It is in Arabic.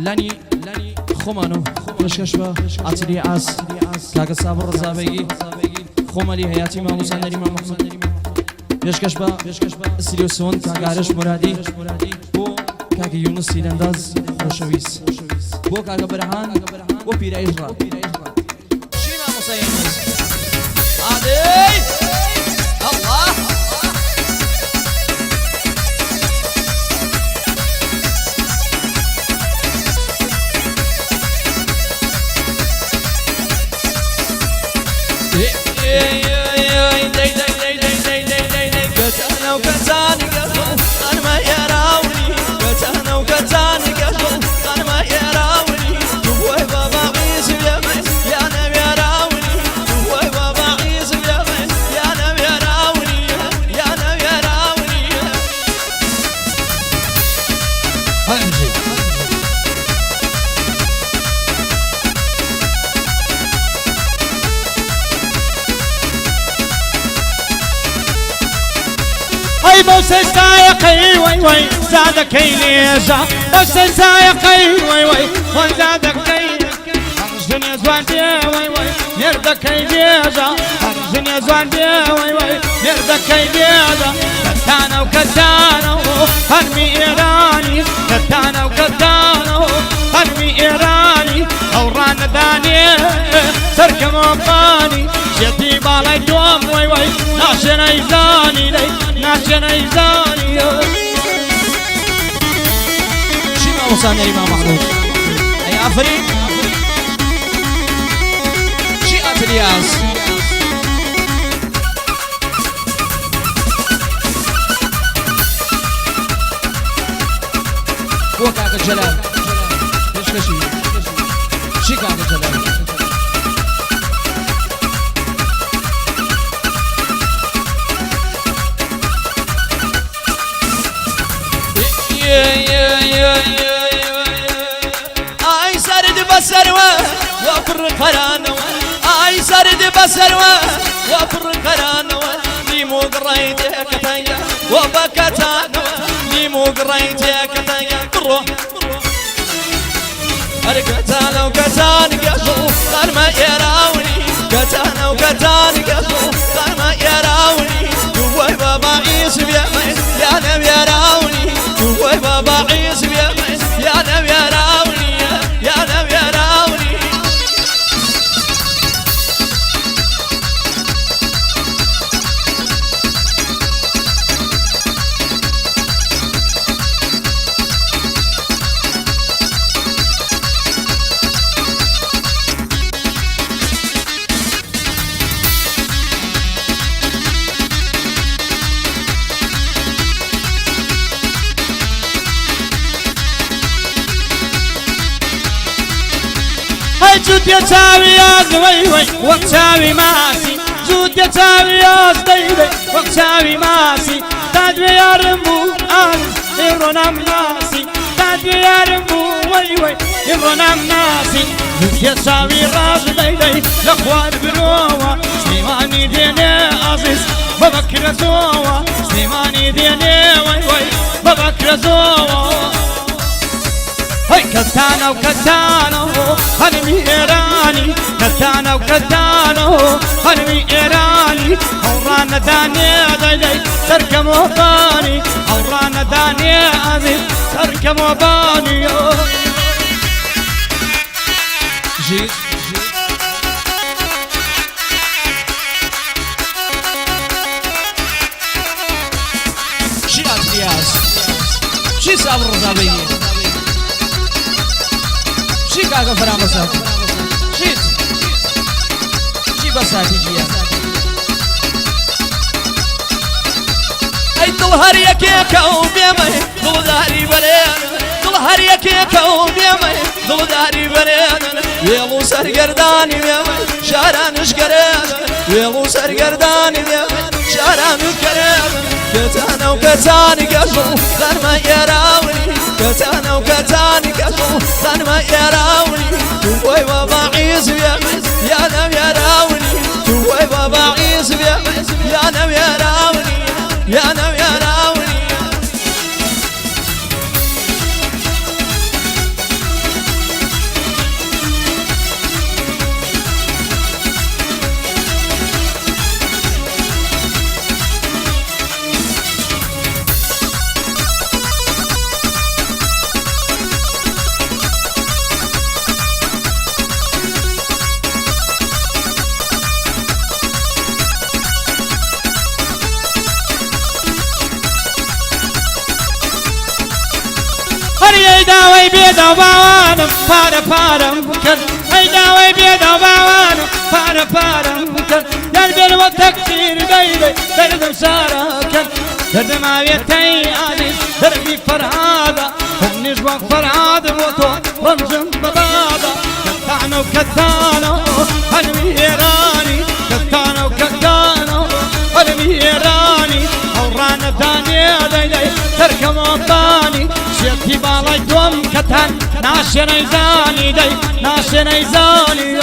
لاني خمانو خمشكشبا عتري عاس كاك صابر الزابيجي خمالي حياتي ما مسندري ما محمد يشكشبا سيريوسون كاك عارش مرادي بو كاك يونس سيلنداز خوشويس بو كاك برهان و بيرايجرا شيما مساينس عادي الله كتانا وكتاني قلبه أنا ما يراوني كتانا وكتاني قلبه أنا ما يراوني جوي بابا عيسى اليمن يا نبي يراوني جوي بابا عيسى اليمن يا نبي يراوني يا نبي يراوني همجي اي بوس سايقي وي وي زادك ليزا بوس سايقي وي وي وزادك الدنيا زوانتي وي وي يردك ليزا الدنيا زوانتي وي وي يردك ليزا كتانا وكتانا هرمي ايراني كتانا وكتانا هرمي ايراني اوران داني سركم وقاني شتي بالي دوم وي وي ناشن ايزاني لي ناشن ايزاني شيما وصاني الإمام محمود أي عفريت شيئة الياس وكاك الجلال ليش كشي شيكاك الجلال اي سرد بسروه وفر قرانه اي سرد بسروه وفر قرانه ليمو قريتك تايا وبكتانه ليمو قريتك تايا روح اركتانا وكتان قلبه قال ما يراوني كتانا وكتان قلبه قال ما يراوني جوي بابا عيسى بيمن يا نبي يراوني جوي بابا عيسى بيمن يا نبي يراوني يا نبي يراوني زود يتاوي يا زوي وي وقتاوي ماسي زود يتاوي يا زديدي وقتاوي ماسي تادوي يا رمبو يرونام ناسي تادوي يا رمبو وي وي يرونام ناسي زود يتاوي راز ديدي لخوار برووا سليماني ديني عزيز ببكر زوا سليماني ديني وي وي ببكر زوا هاي كتانا وكتانا هنمي إيراني كتانا وكتانا هنمي إيراني أورانا داني دايداي سركم وباني أورانا داني عزيز سركم وباني جيت شي عالقياس شي صابر الرزابية شي كاكا فرامسات شيت شي بساتي جيا اي ظهر يا كيكا وبيمي ظهري بليان ظهر يا كيكا وبيمي ظهري بليان يلو سرقرداني بيمي شارانش قريان يلو سرقرداني بيمي شارانش قريان كتانا وكتاني قلبه خان ما يراوني كتانا وكتاني قلبه خان ما يراوني جوي بابا عيسى بيمن يا نبي يراوني جوي بابا عيسى بيمن يا نبي يراوني يا نبي يراوني داوي بيدا وباوانم بارا بارا مكن اي داوي بيدا وباوانم بارا بارا مكن قلبي والتكسير دايدي دردم ساركن دردم عبيتي آني دربي فرهادا هم نجبك فرهادا موتو رمزم ببادا كتانو كتانو الميراني كتانو كتانو الميراني أورانا داني دايدي تركم وطاني شيتي بالاي دوم كتان ناشي نيزاني داي ناشي نيزاني